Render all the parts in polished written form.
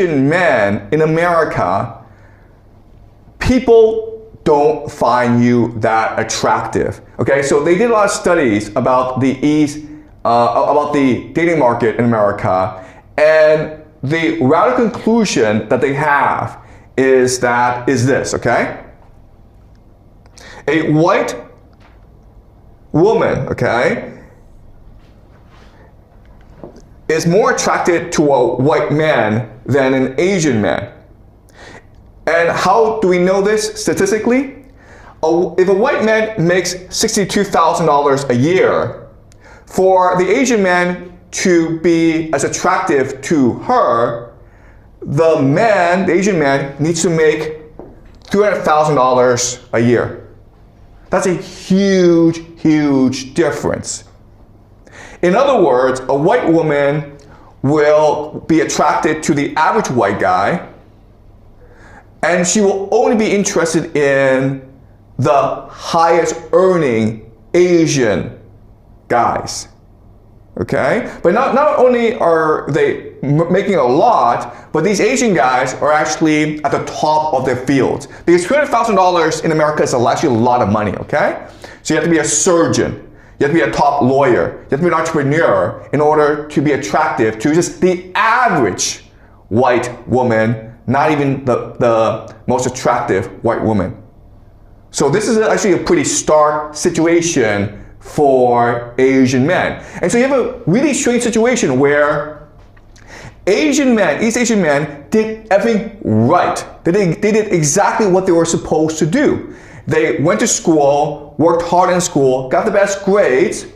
men in America, people don't find you that attractive. Okay, so they did a lot of studies about the dating market in America, and the radical conclusion that they have is this, okay? A white woman, okay, is more attracted to a white man than an Asian man. And how do we know this statistically? If a white man makes $62,000 a year, for the Asian man to be as attractive to her, the Asian man needs to make $300,000 a year. That's a huge, huge difference. In other words, a white woman will be attracted to the average white guy, and she will only be interested in the highest earning Asian guys. Okay? But not only are they making a lot, but these Asian guys are actually at the top of their fields. Because $200,000 in America is actually a lot of money, okay? So you have to be a surgeon. You have to be a top lawyer. You have to be an entrepreneur in order to be attractive to just the average white woman, not even the most attractive white woman. So this is actually a pretty stark situation for Asian men. And so you have a really strange situation where East Asian men did everything right. They did exactly what they were supposed to do. They went to school, worked hard in school, got the best grades,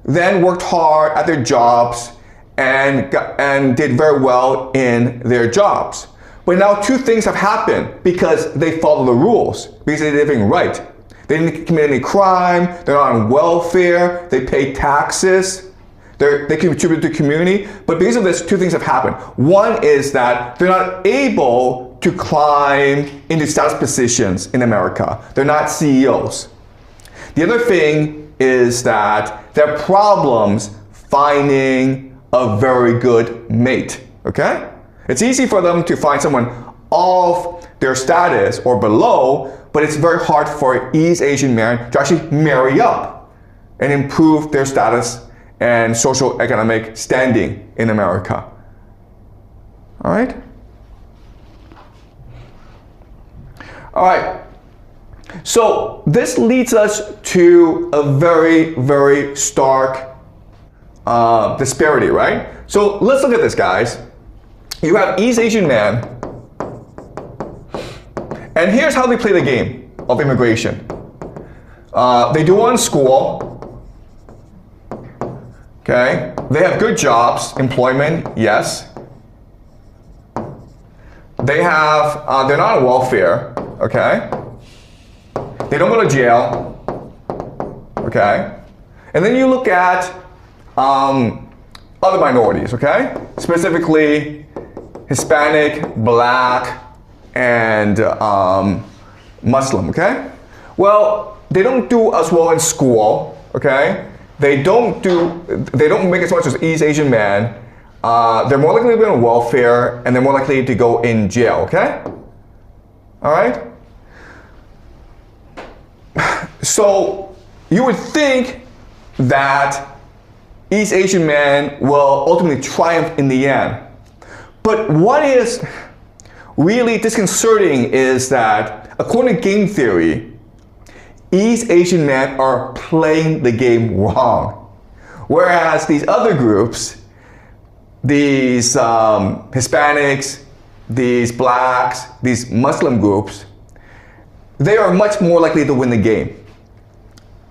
then worked hard at their jobs and did very well in their jobs. But now two things have happened because they follow the rules, because they did everything right. They didn't commit any crime, they're not on welfare, they pay taxes, they contribute to the community. But because of this, two things have happened. One is that they're not able to climb into status positions in America. They're not CEOs. The other thing is that there are problems finding a very good mate, okay? It's easy for them to find someone of their status or below, but it's very hard for East Asian men to actually marry up and improve their status and social economic standing in America. All right? All right. So this leads us to a very, very stark disparity, right? So let's look at this, guys. You have East Asian men, and here's how they play the game of immigration. They do well in school. Okay, they have good jobs, employment, yes. They have, they're not on welfare, okay. They don't go to jail, okay. And then you look at other minorities, okay. Specifically Hispanic, Black, and Muslim, okay. Well, they don't do as well in school, okay. They don't make as much as East Asian men. They're more likely to be on welfare, and they're more likely to go in jail, okay? All right? So you would think that East Asian men will ultimately triumph in the end. But what is really disconcerting is that, according to game theory, East Asian men are playing the game wrong. Whereas these other groups, these Hispanics, these Blacks, these Muslim groups, they are much more likely to win the game.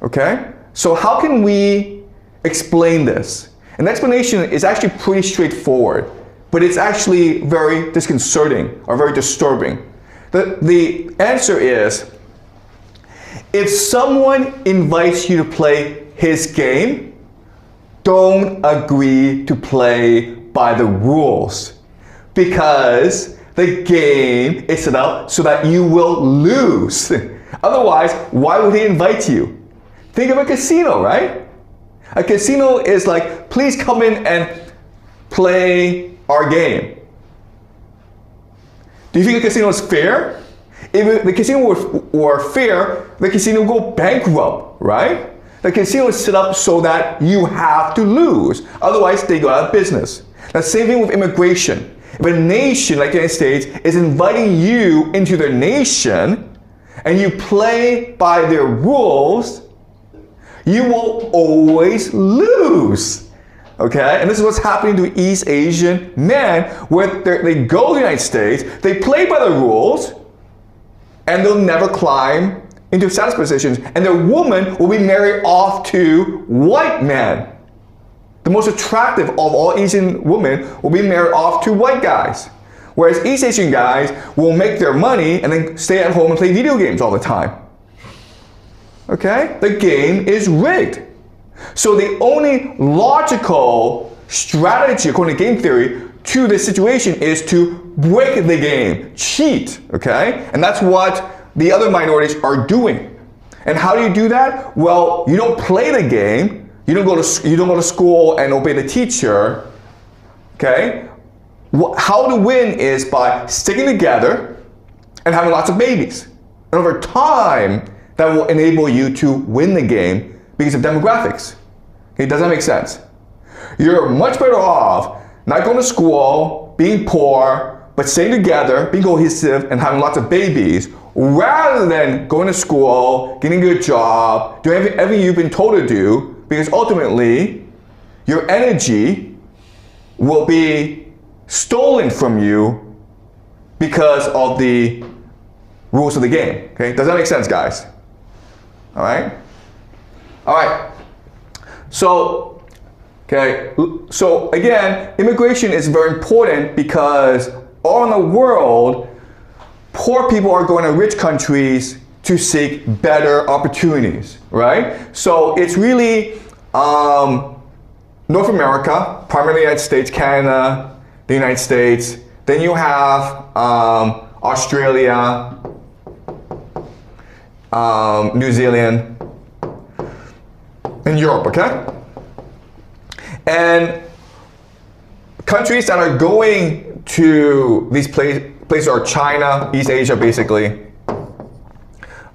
Okay? So how can we explain this? And the explanation is actually pretty straightforward, but it's actually very disconcerting or very disturbing. The answer is, if someone invites you to play his game, don't agree to play by the rules, because the game is set up so that you will lose. Otherwise, why would he invite you? Think of a casino, right? A casino is like, please come in and play our game. Do you think the casino is fair? If the casino were fair, the casino would go bankrupt, right? The casino is set up so that you have to lose. Otherwise, they go out of business. The same thing with immigration. If a nation like the United States is inviting you into their nation and you play by their rules, you will always lose. Okay? And this is what's happening to East Asian men, where they go to the United States, they play by the rules, and they'll never climb into status positions, and their woman will be married off to white men. The most attractive of all Asian women will be married off to white guys. Whereas East Asian guys will make their money and then stay at home and play video games all the time. Okay? The game is rigged. So the only logical strategy, according to game theory, to this situation is to break the game, cheat, okay? And that's what the other minorities are doing. And how do you do that? Well, you don't play the game, you don't go to school and obey the teacher, okay? How to win is by sticking together and having lots of babies. And over time, that will enable you to win the game because of demographics. Okay, does that make sense? You're much better off not going to school, being poor, but staying together, being cohesive, and having lots of babies, rather than going to school, getting a good job, doing everything you've been told to do, because ultimately, your energy will be stolen from you because of the rules of the game. Okay, does that make sense, guys? All right? All right. So again, immigration is very important because all in the world, poor people are going to rich countries to seek better opportunities, right? So it's really North America, primarily the United States, Canada, the United States. Then you have Australia, New Zealand, and Europe, okay? And countries that are going to these places are China, East Asia, basically.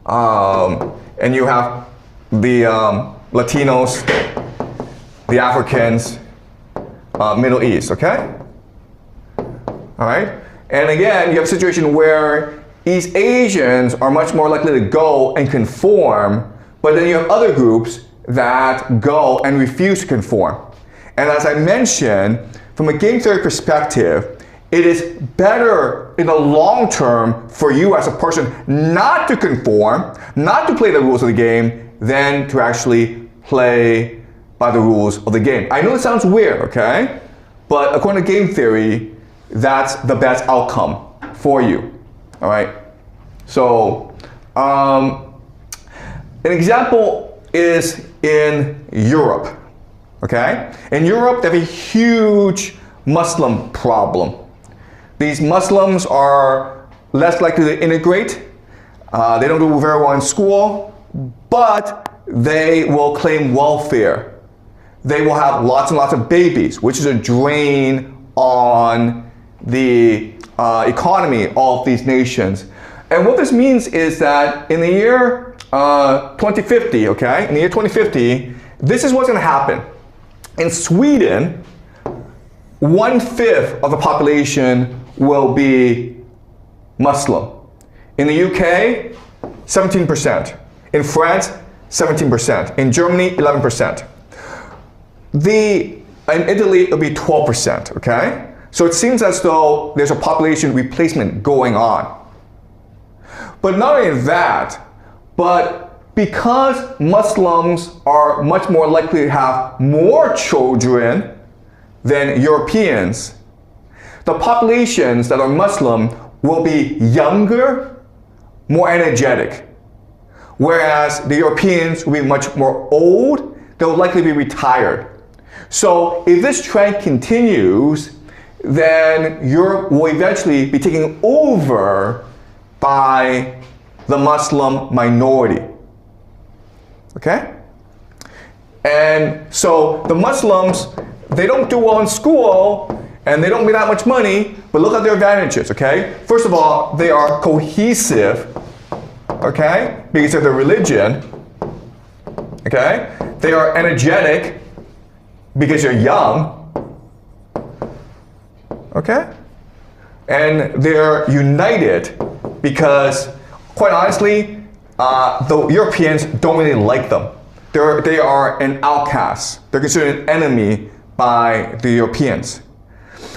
And you have the Latinos, the Africans, Middle East, okay? All right? And again, you have a situation where East Asians are much more likely to go and conform, but then you have other groups that go and refuse to conform. And as I mentioned, from a game theory perspective, it is better in the long term for you as a person not to conform, not to play the rules of the game, than to actually play by the rules of the game. I know it sounds weird, okay? But according to game theory, that's the best outcome for you, all right? So, an example is in Europe, okay? In Europe, they have a huge Muslim problem. These Muslims are less likely to integrate. They don't do very well in school, but they will claim welfare. They will have lots and lots of babies, which is a drain on the economy of these nations. And what this means is that in the year 2050, okay, in the year 2050, this is what's going to happen. In Sweden, 1/5 of the population will be Muslim. In the UK, 17%. In France, 17%. In Germany, 11%. In Italy, it'll be 12%, okay? So it seems as though there's a population replacement going on. But not only that, but because Muslims are much more likely to have more children than Europeans, the populations that are Muslim will be younger, more energetic. Whereas the Europeans will be much more old, they'll likely be retired. So if this trend continues, then Europe will eventually be taken over by the Muslim minority. Okay? And so the Muslims, they don't do well in school, and they don't make that much money, but look at their advantages, okay? First of all, they are cohesive, okay, because of their religion, okay? They are energetic because you're young, okay? And they're united because, quite honestly, the Europeans don't really like them. They are an outcast. They're considered an enemy by the Europeans.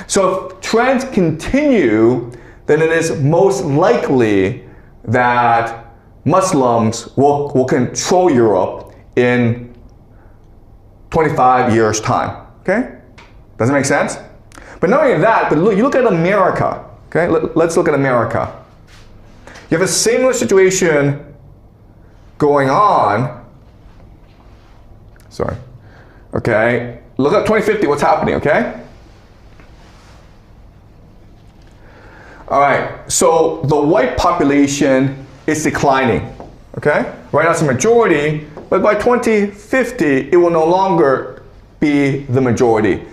So if trends continue, then it is most likely that Muslims will control Europe in 25 years' time, okay? Does it make sense? But not only that, but look, you look at America, okay? Let's look at America. You have a similar situation going on. Sorry. Okay, look at 2050, what's happening, okay? All right, so the white population is declining, okay? Right now it's a majority, but by 2050, it will no longer be the majority.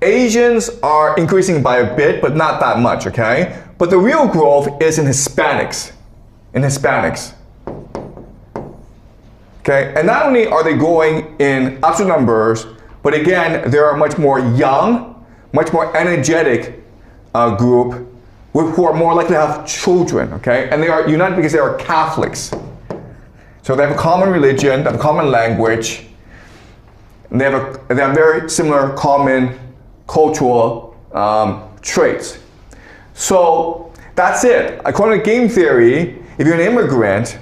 Asians are increasing by a bit, but not that much, okay? But the real growth is in Hispanics, okay? And not only are they growing in absolute numbers, but again, they are much more young, much more energetic group who are more likely to have children, okay? And they are united because they are Catholics. So they have a common religion, they have a common language, and they have very similar common cultural traits. So that's it. According to game theory, if you're an immigrant,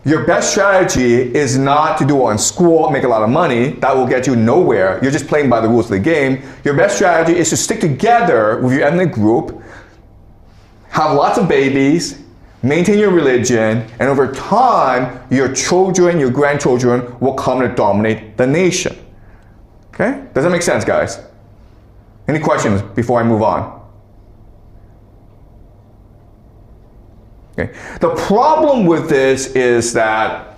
your best strategy is not to do well in school, make a lot of money. That will get you nowhere. You're just playing by the rules of the game. Your best strategy is to stick together with your ethnic group, have lots of babies, maintain your religion, and over time, your children, your grandchildren will come to dominate the nation. Okay? Does that make sense, guys? Any questions before I move on? Okay. The problem with this is that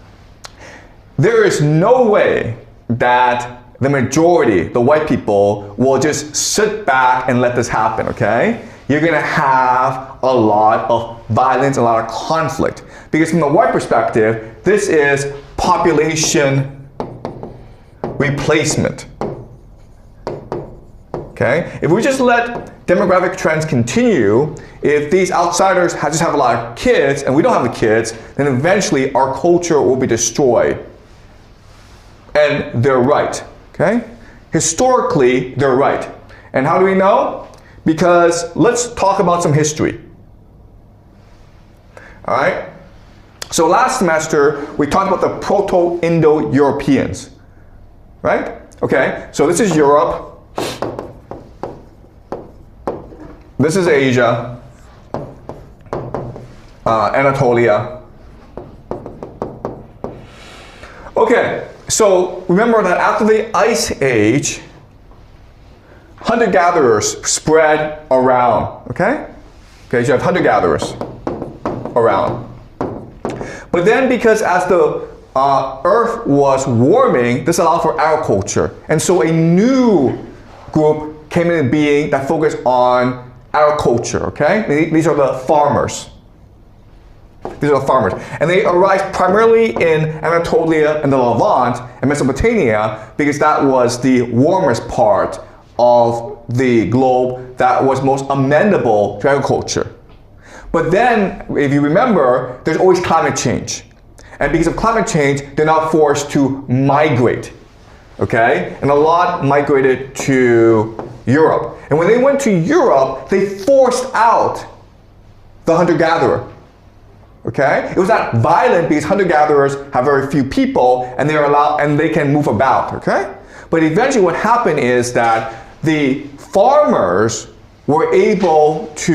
there is no way that the majority, the white people, will just sit back and let this happen, okay? You're gonna have a lot of violence, a lot of conflict. Because from the white perspective, this is population replacement. Okay? If we just let demographic trends continue, if these outsiders just have a lot of kids and we don't have the kids, then eventually our culture will be destroyed. And they're right. Okay? Historically, they're right. And how do we know? Because let's talk about some history. All right? So last semester, we talked about the Proto-Indo-Europeans. Right? Okay? So this is Europe. This is Asia, Anatolia. Okay, so remember that after the Ice Age, hunter-gatherers spread around, okay? Okay, so you have hunter-gatherers around. But then because as the Earth was warming, this allowed for agriculture. And so a new group came into being that focused on agriculture, okay? These are the farmers. These are the farmers. And they arise primarily in Anatolia and the Levant and Mesopotamia because that was the warmest part of the globe that was most amenable to agriculture. But then, if you remember, there's always climate change. And because of climate change, they're now forced to migrate, okay? And a lot migrated to Europe. And when they went to Europe, they forced out the hunter-gatherer. Okay? It was not violent because hunter-gatherers have very few people and they're allowed and they can move about. Okay? But eventually what happened is that the farmers were able to